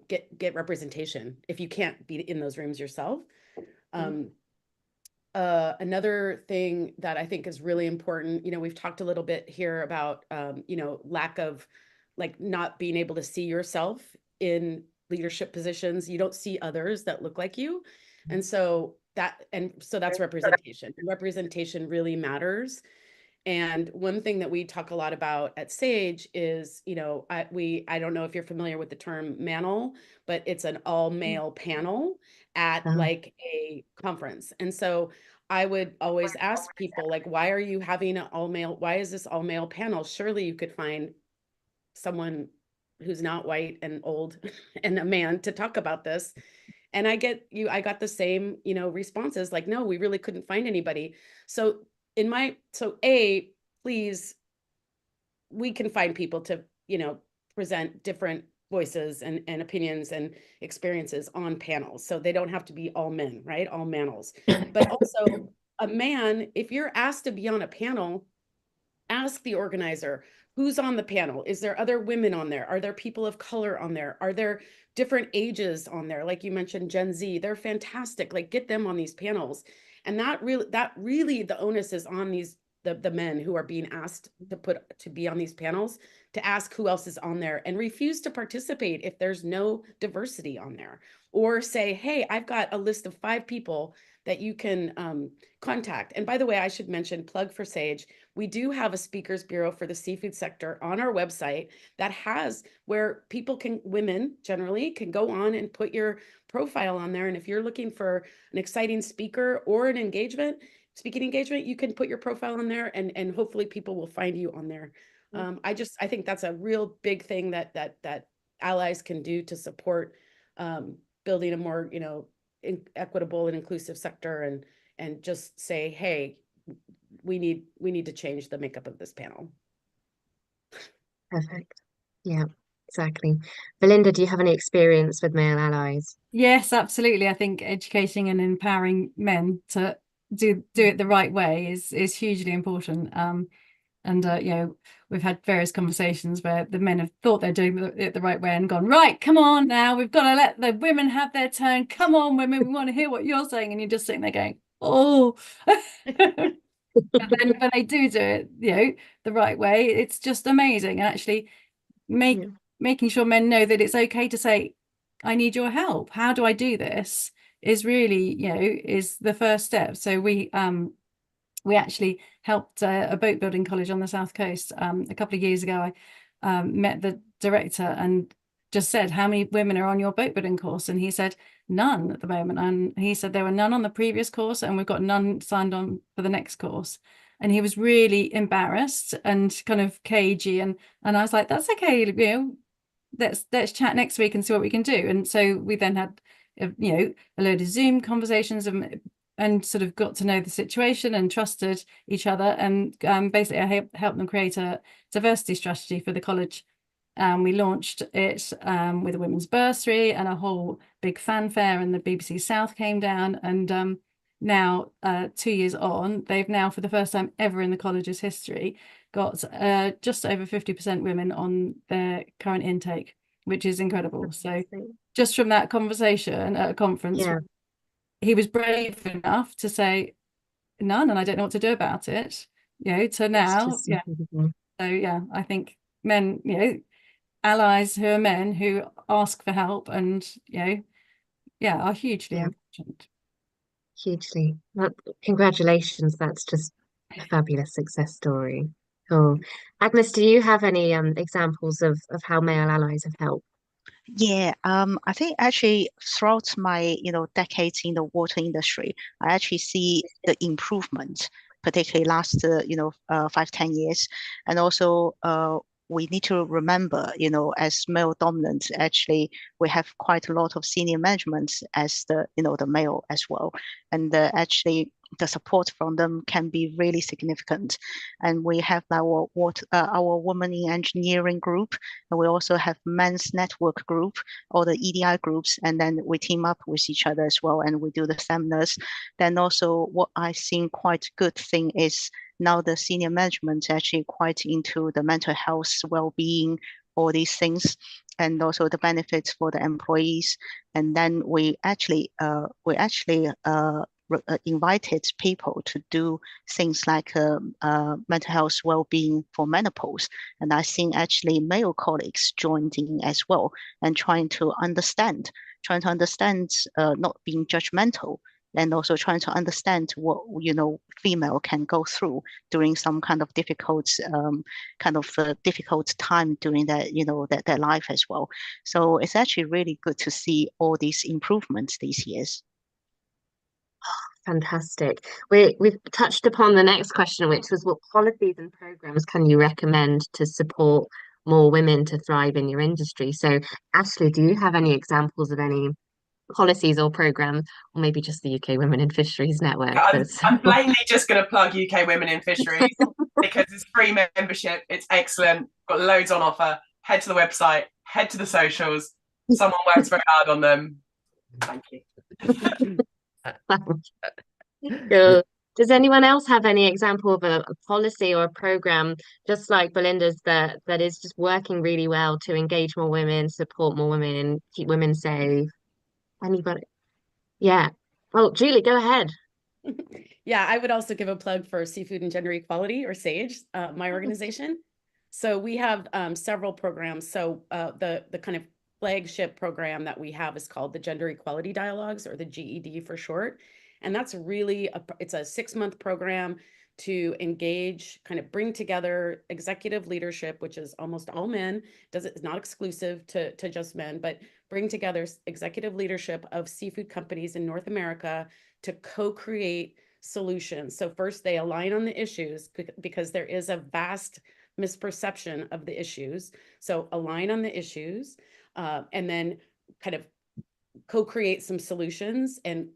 get representation if you can't be in those rooms yourself. Another thing that I think is really important, we've talked a little bit here about lack of like not being able to see yourself in leadership positions. You don't see others that look like you. And so that's representation. Representation really matters. And one thing that we talk a lot about at Sage is, I don't know if you're familiar with the term manel, but it's an all male panel at like a conference. And so I would always ask people like, why are you having an all male? Why is this all male panel? Surely you could find someone who's not white and old and a man to talk about this. And I got the same, responses like, no, we really couldn't find anybody. So please, we can find people to, present different voices and opinions and experiences on panels. So they don't have to be all men, right? All manels. But also a man, if you're asked to be on a panel, ask the organizer, who's on the panel? Is there other women on there? Are there people of color on there? Are there different ages on there? Like you mentioned, Gen Z, they're fantastic. Like get them on these panels. And that really the onus is on the men who are being asked to be on these panels, to ask who else is on there and refuse to participate if there's no diversity on there, or say, hey, I've got a list of 5 people that you can contact. And by the way, I should mention, plug for Sage, we do have a speakers bureau for the seafood sector on our website that has where women generally can go on and put your profile on there. And if you're looking for an exciting speaker or an speaking engagement, you can put your profile on there and hopefully people will find you on there. I think that's a real big thing that allies can do to support building a more, equitable and inclusive sector, and just say, hey, we need to change the makeup of this panel. Perfect. Yeah, exactly. Belinda, do you have any experience with male allies? Yes, absolutely. I think educating and empowering men to do it the right way is hugely important. And we've had various conversations where the men have thought they're doing it the right way and gone, right, come on now, we've got to let the women have their turn. Come on, women, we want to hear what you're saying. And you're just sitting there going, oh. But then when they do it, the right way, it's just amazing. And actually making sure men know that it's okay to say, I need your help. How do I do this? Is really, is the first step. So we actually helped a boat building college on the South Coast a couple of years ago. I met the director and just said, how many women are on your boat building course? And he said, none at the moment. And he said there were none on the previous course and we've got none signed on for the next course. And he was really embarrassed and kind of cagey. And I was like, that's okay, let's chat next week and see what we can do. And so we then had a load of Zoom conversations and sort of got to know the situation and trusted each other. And basically I helped them create a diversity strategy for the college. We launched it with a women's bursary and a whole big fanfare, and the BBC South came down. And now 2 years on, they've now, for the first time ever in the college's history, got just over 50% women on their current intake, which is incredible. So just from that conversation at a conference, he was brave enough to say none, and I don't know what to do about it, to now. So I think men, allies who are men who ask for help and are hugely important. hugely. Well, congratulations. That's just a fabulous success story. Cool. Agnes, do you have any examples of how male allies have helped? Yeah, I think actually throughout my, decades in the water industry, I actually see the improvement, particularly last, 5, 10 years. And also, we need to remember, as male dominant, actually, we have quite a lot of senior management as the male as well. And actually, the support from them can be really significant. And we have our women in engineering group, and we also have men's network group, or the EDI groups, and then we team up with each other as well, and we do the seminars. Then also, what I think quite good thing is now the senior management actually quite into the mental health, well-being, all these things, and also the benefits for the employees. And then we actually invited people to do things like mental health well-being for menopause. And I think actually male colleagues joined in as well, and trying to understand, not being judgmental, and also trying to understand what female can go through during some kind of difficult difficult time during their life as well. So it's actually really good to see all these improvements these years. Fantastic. We've touched upon the next question, which was what policies and programs can you recommend to support more women to thrive in your industry? So, Ashley, do you have any examples of any policies or programs, or maybe just the UK Women in Fisheries Network? I'm plainly just going to plug UK Women in Fisheries because it's free membership. It's excellent. Got loads on offer. Head to the website. Head to the socials. Someone works very hard on them. Thank you. Cool. Does anyone else have any example of a policy or a program, just like Belinda's, that is just working really well to engage more women, support more women, keep women safe? Anybody? Yeah. Oh, Julie, go ahead. Yeah, I would also give a plug for Seafood and Gender Equality, or SAGE, my organization. So we have several programs. So the kind of flagship program that we have is called the Gender Equality Dialogues, or the GED for short. And that's really it's a 6-month program to engage, kind of bring together executive leadership, which is almost all men. It's not exclusive to just men, but bring together executive leadership of seafood companies in North America to co-create solutions. So first they align on the issues, because there is a vast misperception of the issues. So align on the issues, and then kind of co-create some solutions and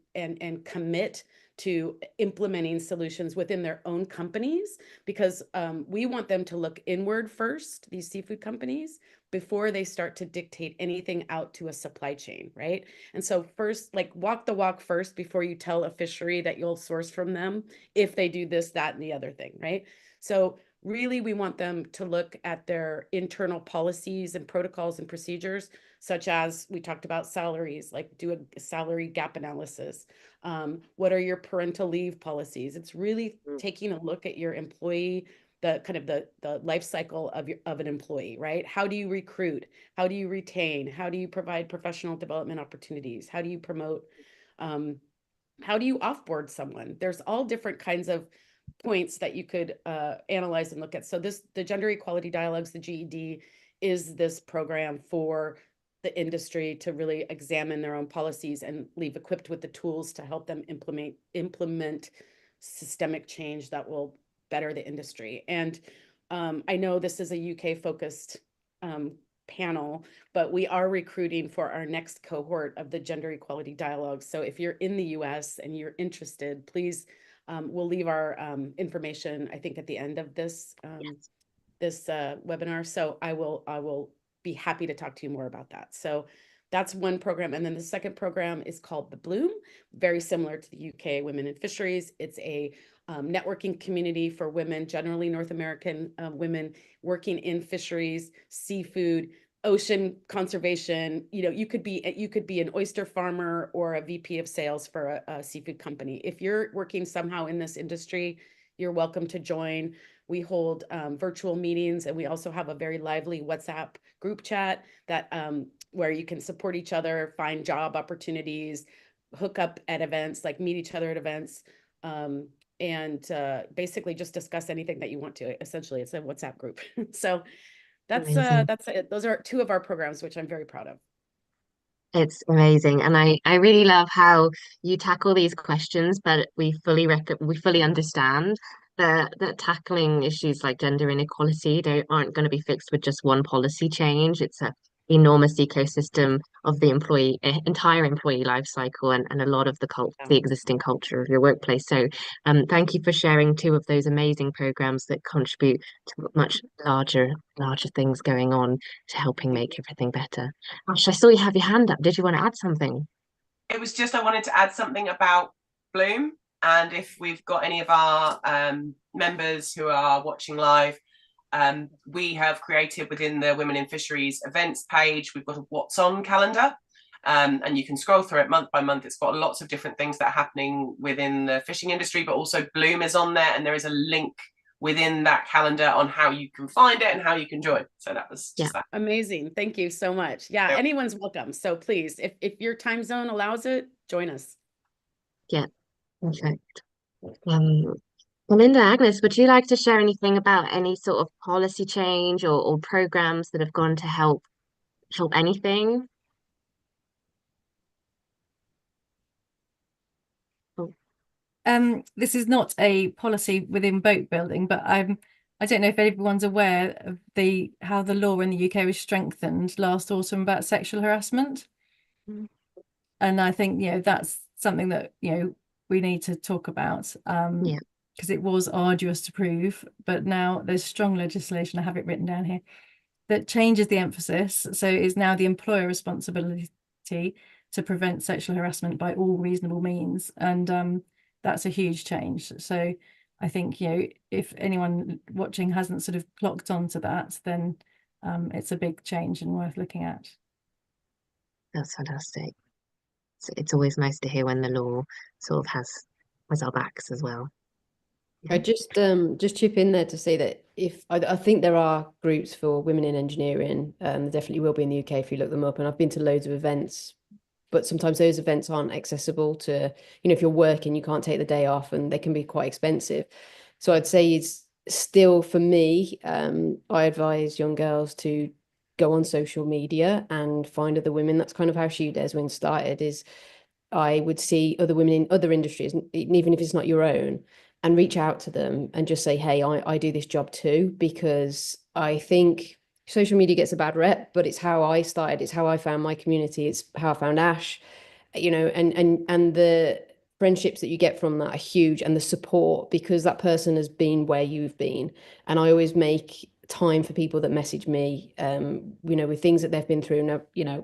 commit to implementing solutions within their own companies, because we want them to look inward first, these seafood companies, before they start to dictate anything out to a supply chain, right? And so first, like, walk the walk first before you tell a fishery that you'll source from them if they do this, that, and the other thing, right? So really, we want them to look at their internal policies and protocols and procedures, such as we talked about salaries, like do a salary gap analysis. What are your parental leave policies? It's really taking a look at your employee, the kind of the life cycle of an employee, right? How do you recruit? How do you retain? How do you provide professional development opportunities? How do you promote? How do you offboard someone? There's all different kinds of points that you could analyze and look at. So the Gender Equality Dialogues, the GED, is this program for the industry to really examine their own policies and leave equipped with the tools to help them implement systemic change that will better the industry. And I know this is a UK focused panel, but we are recruiting for our next cohort of the Gender Equality Dialogue. So if you're in the US and you're interested, please, we'll leave our information, I think, at the end of this webinar. So I will be happy to talk to you more about that. So that's one program. And then the second program is called The Bloom, very similar to the UK Women in Fisheries. It's a networking community for women, generally North American women working in fisheries, seafood, ocean conservation. You could be an oyster farmer or a VP of sales for a seafood company. If you're working somehow in this industry, you're welcome to join. We hold virtual meetings, and we also have a very lively WhatsApp group chat that where you can support each other, find job opportunities, hook up at events, like meet each other at events, and basically just discuss anything that you want to. Essentially, it's a WhatsApp group. So that's Amazing. it. Those are two of our programs, which I'm very proud of. It's amazing. And I really love how you tackle these questions, but we fully understand that tackling issues like gender inequality, they aren't going to be fixed with just one policy change. It's a enormous ecosystem of the entire employee life cycle and a lot of the existing culture of your workplace. So thank you for sharing two of those amazing programs that contribute to much larger things going on to helping make everything better. Ash, I saw you have your hand up. Did you want to add something? It was just I wanted to add something about Bloom, and if we've got any of our members who are watching live, we have created within the Women in Fisheries events page, we've got a What's On calendar, and you can scroll through it month by month. It's got lots of different things that are happening within the fishing industry, but also Bloom is on there, and there is a link within that calendar on how you can find it and how you can join. So that was just that. Amazing. Thank you so much. Yeah, Yep. Anyone's welcome. So please, if your time zone allows it, join us. Yeah, perfect. Belinda, Agnes, would you like to share anything about any sort of policy change or programs that have gone to help anything? This is not a policy within boat building, but I don't know if everyone's aware of how the law in the UK was strengthened last autumn about sexual harassment. And I think, that's something that, we need to talk about, because it was arduous to prove, but now there's strong legislation, I have it written down here, that changes the emphasis. So it's now the employer responsibility to prevent sexual harassment by all reasonable means. And that's a huge change. So I think, if anyone watching hasn't sort of clocked onto that, then it's a big change and worth looking at. That's fantastic. It's always nice to hear when the law sort of has our backs as well. I just chip in there to say that if I think there are groups for women in engineering, there definitely will be in the UK if you look them up. And I've been to loads of events, but sometimes those events aren't accessible to, if you're working, you can't take the day off and they can be quite expensive. So I'd say it's still, for me, I advise young girls to go on social media and find other women. That's kind of how She Dares Win started, is I would see other women in other industries, even if it's not your own, and reach out to them and just say, hey, I do this job too, because I think social media gets a bad rep, but it's how I started, it's how I found my community, it's how I found Ash, and the friendships that you get from that are huge, and the support, because that person has been where you've been. And I always make time for people that message me, with things that they've been through,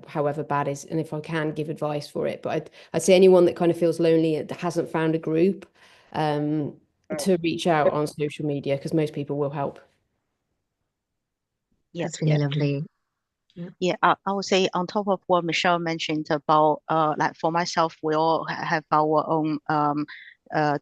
however bad is, and if I can give advice for it. But I'd say anyone that kind of feels lonely, that hasn't found a group, to reach out on social media, because most people will help. That's really lovely. Yeah, I would say on top of what Michelle mentioned about, like for myself, we all have our own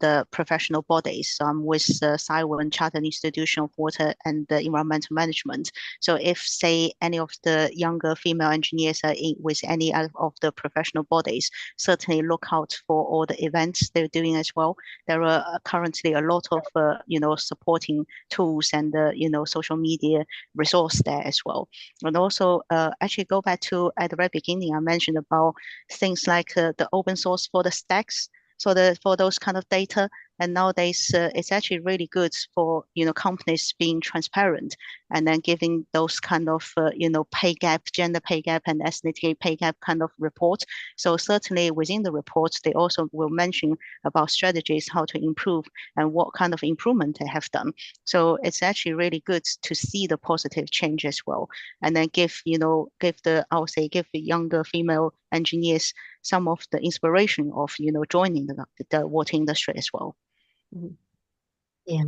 the professional bodies with the Taiwan Chartered Institution of Water and the Environmental Management. So if, say, any of the younger female engineers are with any of the professional bodies, certainly look out for all the events they're doing as well. There are currently a lot of, supporting tools and, social media resource there as well. And also, actually go back to at the very beginning, I mentioned about things like the open source for the stacks. So for those kind of data, and nowadays it's actually really good for companies being transparent and then giving those kind of pay gap, gender pay gap, and ethnic pay gap kind of report. So certainly within the report, they also will mention about strategies, how to improve, and what kind of improvement they have done. So it's actually really good to see the positive change as well, and then give the younger female engineers some of the inspiration of joining the water industry as well. Yeah,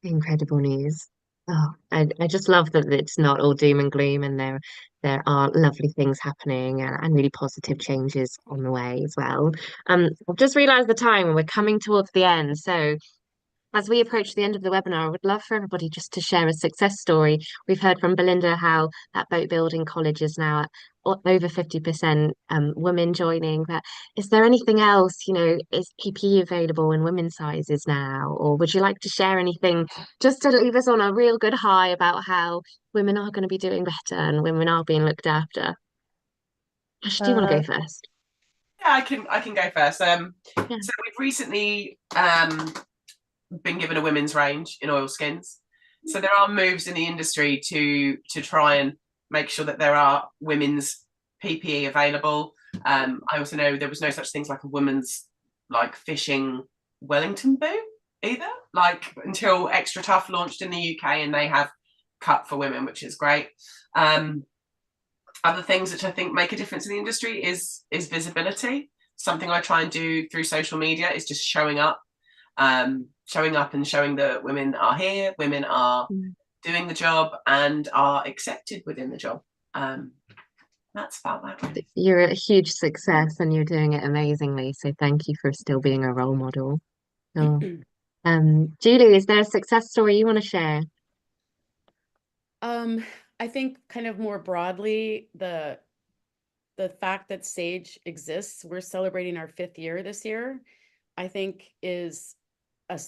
incredible news. Oh, I just love that it's not all doom and gloom, and there are lovely things happening and really positive changes on the way as well. I've just realised the time and we're coming towards the end. So as we approach the end of the webinar, I would love for everybody just to share a success story. We've heard from Belinda how that boat building college is now over 50% women joining. But is there anything else, is PPE available in women's sizes now? Or would you like to share anything just to leave us on a real good high about how women are going to be doing better and women are being looked after? Ash, do you want to go first? Yeah, I can go first. Yeah. So we've recently been given a women's range in oilskins. So there are moves in the industry to try and make sure that there are women's PPE available. I also know there was no such things like a woman's like fishing Wellington boot either, like until Extra Tough launched in the UK, and they have cut for women, which is great. Other things which I think make a difference in the industry is visibility. Something I try and do through social media is just showing up and showing that women are here, women are doing the job and are accepted within the job. That's about that. Really. You're a huge success and you're doing it amazingly. So thank you for still being a role model. Oh. Julie, is there a success story you want to share? I think kind of more broadly, the fact that Sage exists, we're celebrating our 5th year this year, I think is a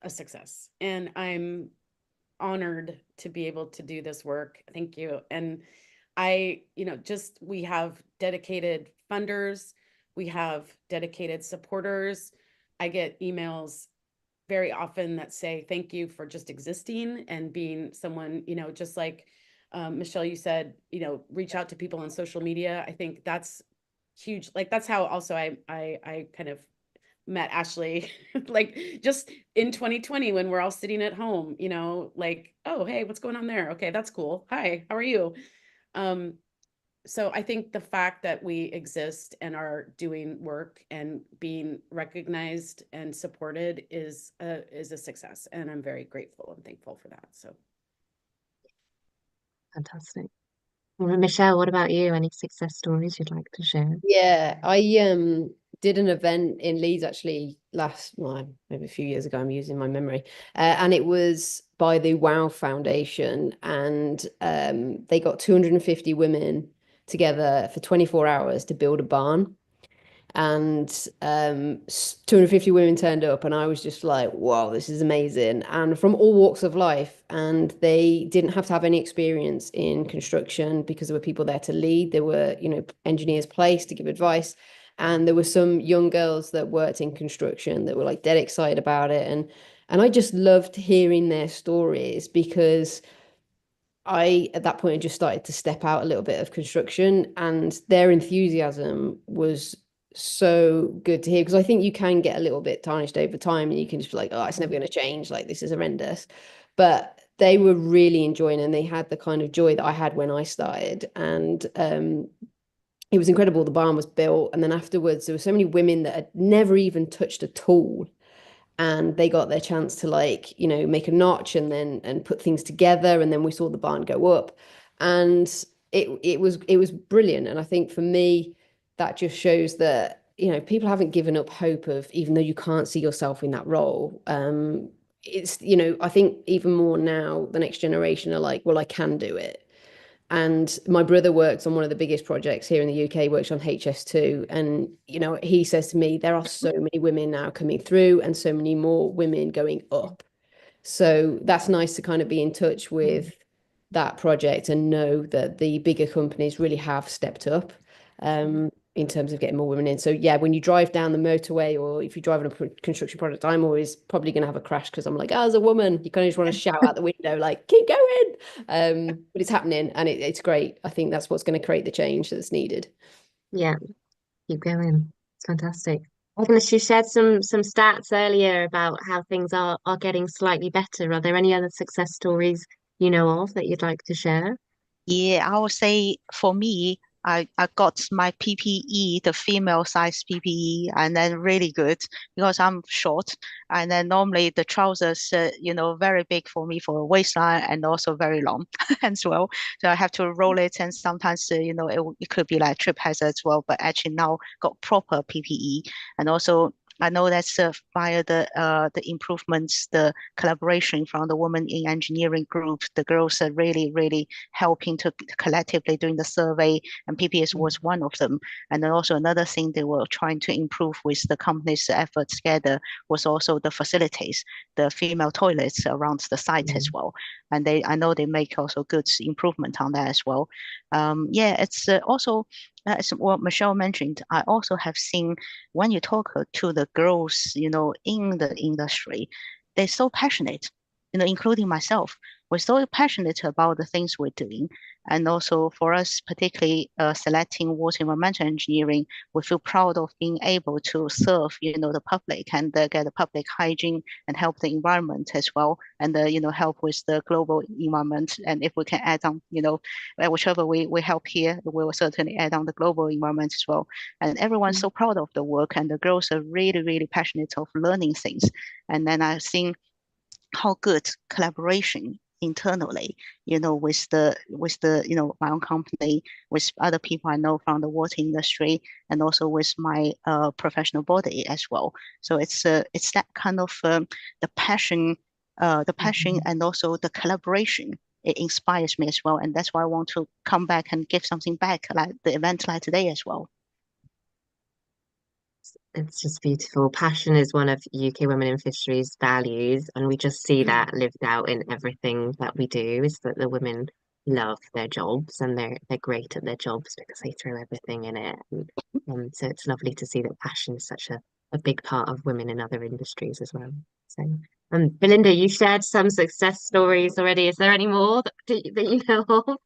success. And I'm honored to be able to do this work. Thank you. And we have dedicated funders, we have dedicated supporters. I get emails very often that say, thank you for just existing and being someone, just like Michelle, you said, reach out to people on social media. I think that's huge. Like, that's how also I kind of met Ashley, like just in 2020 when we're all sitting at home, like, oh, hey, what's going on there? Okay, that's cool. Hi, how are you? So I think the fact that we exist and are doing work and being recognized and supported is a success. And I'm very grateful and thankful for that. So. Fantastic. Well, Michelle, what about you? Any success stories you'd like to share? Yeah, I did an event in Leeds actually maybe a few years ago. I'm using my memory, and it was by the WOW Foundation, and they got 250 women together for 24 hours to build a barn, and 250 women turned up, and I was just like, wow, this is amazing. And from all walks of life, and they didn't have to have any experience in construction because there were people there to lead. There were engineers placed to give advice, and there were some young girls that worked in construction that were like dead excited about it, and I just loved hearing their stories, because I, at that point, just started to step out a little bit of construction, and their enthusiasm was so good to hear, because I think you can get a little bit tarnished over time and you can just be like, oh, it's never going to change, like this is horrendous. But they were really enjoying, and they had the kind of joy that I had when I started, and it was incredible. The barn was built, and then afterwards there were so many women that had never even touched a tool, and they got their chance to make a notch and put things together, and then we saw the barn go up, and it was brilliant. And I think for me, that just shows that people haven't given up hope of, even though you can't see yourself in that role. It's I think even more now the next generation are like, well, I can do it. And my brother works on one of the biggest projects here in the UK, works on HS2. And, he says to me, there are so many women now coming through and so many more women going up. So that's nice to kind of be in touch with that project and know that the bigger companies really have stepped up in terms of getting more women in. So yeah, when you drive down the motorway, or if you drive on a construction project, I'm always probably going to have a crash, because I'm like, as a woman, you kind of just want to shout out the window, like, keep going. But it's happening, and it's great. I think that's what's going to create the change that's needed. Yeah, keep going. It's fantastic. Agnes, you shared some stats earlier about how things are getting slightly better. Are there any other success stories you know of that you'd like to share? Yeah, I would say for me, I got my PPE, the female size PPE, and then really good because I'm short. And then normally the trousers, very big for me for a waistline, and also very long as well. So I have to roll it, and sometimes, it could be like trip hazard as well. But actually now got proper PPE, and also I know that's via the improvements, the collaboration from the women in engineering group. The girls are really helping to collectively doing the survey, and PPS was one of them. And then also another thing they were trying to improve with the company's efforts together was also the facilities, the female toilets around the site as well. And I know they make also good improvement on that as well. Yeah, it's also as what Michelle mentioned, I also have seen when you talk to the girls, in the industry, they're so passionate, including myself. We're so passionate about the things we're doing. And also for us, particularly selecting water environmental engineering, we feel proud of being able to serve, the public and get the public hygiene and help the environment as well. And, help with the global environment. And if we can add on, whichever we help here, we will certainly add on the global environment as well. And everyone's so proud of the work, and the girls are really passionate of learning things. And then I've seen how good collaboration internally, with my own company, with other people I know from the water industry, and also with my professional body as well. So it's that kind of the passion, and also the collaboration. It inspires me as well, and that's why I want to come back and give something back, like the event like today as well. It's just beautiful. Passion is one of UK Women in Fisheries values, and we just see that lived out in everything that we do, is that the women love their jobs and they're great at their jobs because they throw everything in it. And so it's lovely to see that passion is such a big part of women in other industries as well. So Belinda, you shared some success stories already. Is there any more that you know of?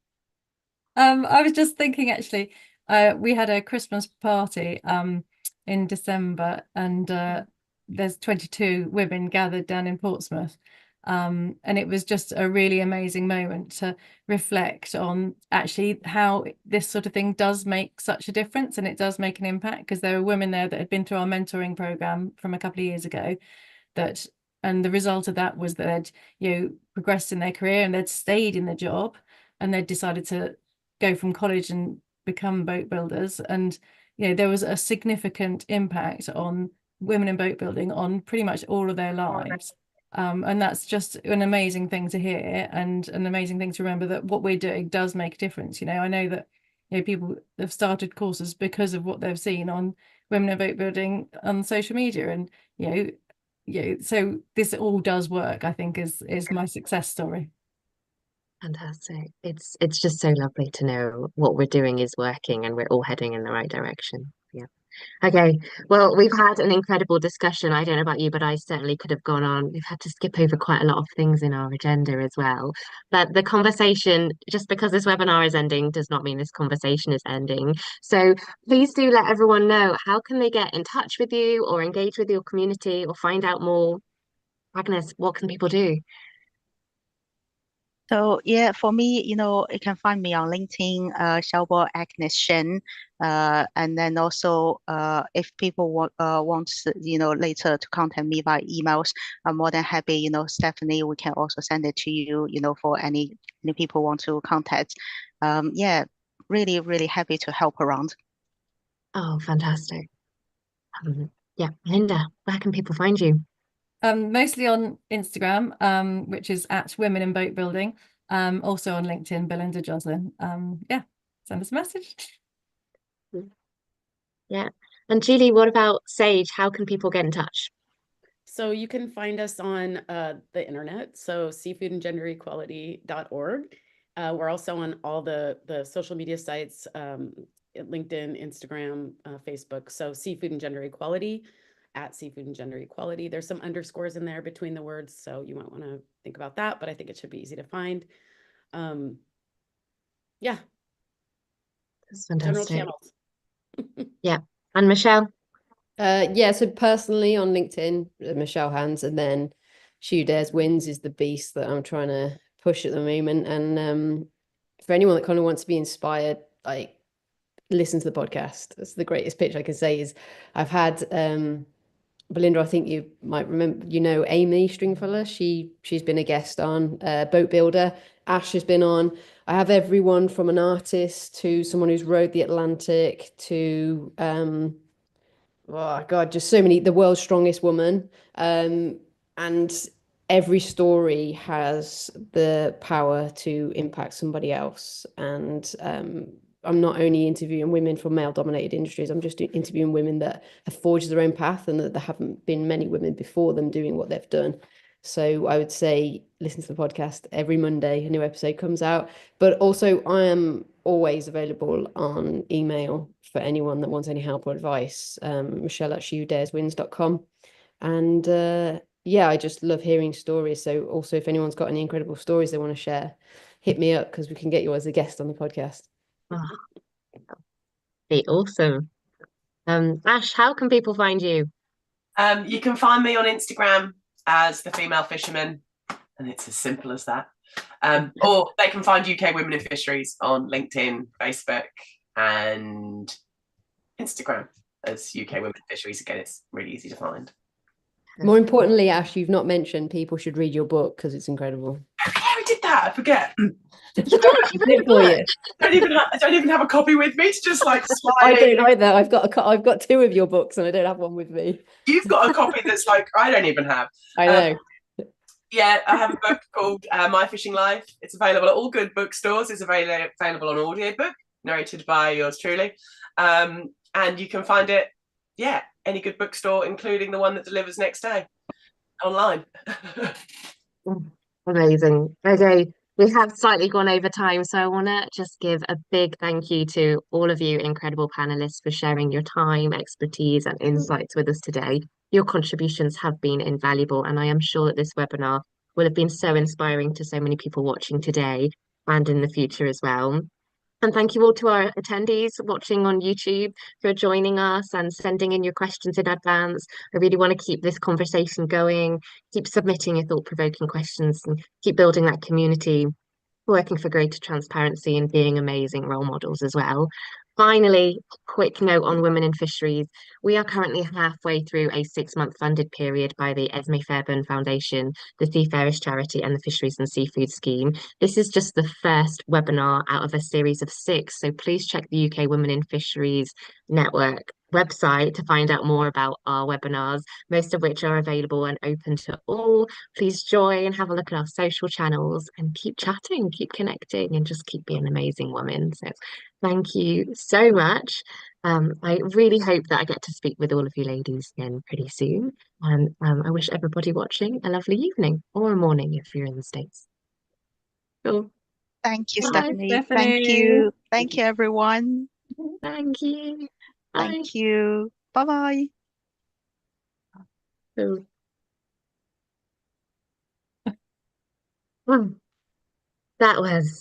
I was just thinking actually, we had a Christmas party in December, and there's 22 women gathered down in Portsmouth. And it was just a really amazing moment to reflect on actually how this sort of thing does make such a difference, and it does make an impact, because there were women there that had been through our mentoring program from a couple of years ago, and the result of that was that they'd progressed in their career and they'd stayed in the job, and they'd decided to go from college and become boat builders. And there was a significant impact on women in boat building on pretty much all of their lives. And that's just an amazing thing to hear, and an amazing thing to remember, that what we're doing does make a difference. I know that people have started courses because of what they've seen on women in boat building on social media, and so this all does work, I think, is my success story. Fantastic. It's just so lovely to know what we're doing is working and we're all heading in the right direction. Yeah. Okay. Well, we've had an incredible discussion. I don't know about you, but I certainly could have gone on. We've had to skip over quite a lot of things in our agenda as well. But the conversation, just because this webinar is ending, does not mean this conversation is ending. So please do let everyone know, how can they get in touch with you or engage with your community or find out more? Agnes, what can people do? So yeah, for me, you can find me on LinkedIn, Xiaobo Agnes Shen, and then also if people want later to contact me by emails, I'm more than happy. Stephanie, we can also send it to you. For any people want to contact. Yeah, really happy to help around. Oh, fantastic. Yeah, Linda, where can people find you? Mostly on Instagram, which is at Women in Boat Building. Also on LinkedIn, Belinda Joslin. Yeah, send us a message. Yeah. And Julie, what about Sage? How can people get in touch? So you can find us on the internet, so seafoodandgenderequality.org. We're also on all the social media sites, LinkedIn, Instagram, Facebook. So Seafood and Gender Equality, at Seafood and Gender Equality. There's some underscores in there between the words, so you might want to think about that, but I think it should be easy to find. Yeah. That's fantastic. General channels. Yeah. And Michelle? Yeah, so personally on LinkedIn, Michelle Hands, and then Shoe Dares Wins is the beast that I'm trying to push at the moment. And for anyone that kind of wants to be inspired, like, listen to the podcast. That's the greatest pitch I can say. Is I've had Belinda, I think you might remember, Amy Stringfellow. She's been a guest on Boat Builder. Ash has been on. I have everyone from an artist to someone who's rowed the Atlantic to Oh God, just so many. The world's strongest woman, and every story has the power to impact somebody else. And I'm not only interviewing women from male-dominated industries, I'm just interviewing women that have forged their own path and that there haven't been many women before them doing what they've done. So I would say listen to the podcast every Monday, a new episode comes out. But also I am always available on email for anyone that wants any help or advice. Michelle@shewdareswins.com. And yeah, I just love hearing stories. So also if anyone's got any incredible stories they want to share, hit me up because we can get you as a guest on the podcast. Oh, be awesome. Ash, how can people find you? You can find me on Instagram as the Female Fisherman, and it's as simple as that. Or they can find UK Women in Fisheries on LinkedIn, Facebook, and Instagram as UK Women in Fisheries. Again, it's really easy to find. More importantly, Ash, you've not mentioned people should read your book because it's incredible. Oh, yeah, I did that. I forget. I don't even have a copy with me to just like slide I in. don't either. I've got two of your books and I don't have one with me. You've got a copy that's like I don't even have. I know. Yeah, I have a book called My Fishing Life. It's available at all good bookstores. It's available on audiobook, narrated by yours truly. And you can find it, any good bookstore, including the one that delivers next day online. Amazing. Okay, we have slightly gone over time, so I want to just give a big thank you to all of you incredible panelists for sharing your time, expertise, and insights with us today. Your contributions have been invaluable, and I am sure that this webinar will have been so inspiring to so many people watching today and in the future as well. And thank you all to our attendees watching on YouTube for joining us and sending in your questions in advance. I really want to keep this conversation going, keep submitting your thought-provoking questions and keep building that community, working for greater transparency and being amazing role models as well. Finally, quick note on women in fisheries. We are currently halfway through a 6-month funded period by the Esme Fairbairn Foundation, the Seafarers Charity and the Fisheries and Seafood Scheme. This is just the first webinar out of a series of 6, so please check the UK Women in Fisheries Network website to find out more about our webinars, most of which are available and open to all. Please join, have a look at our social channels and keep chatting, keep connecting and just keep being amazing women. So thank you so much. I really hope that I get to speak with all of you ladies again pretty soon. And I wish everybody watching a lovely evening or a morning if you're in the States. Cool. Thank you, Bye. Stephanie. Thank Stephanie. you. Thank you, everyone. Thank you. Bye. Thank you. Bye-bye. Cool. That was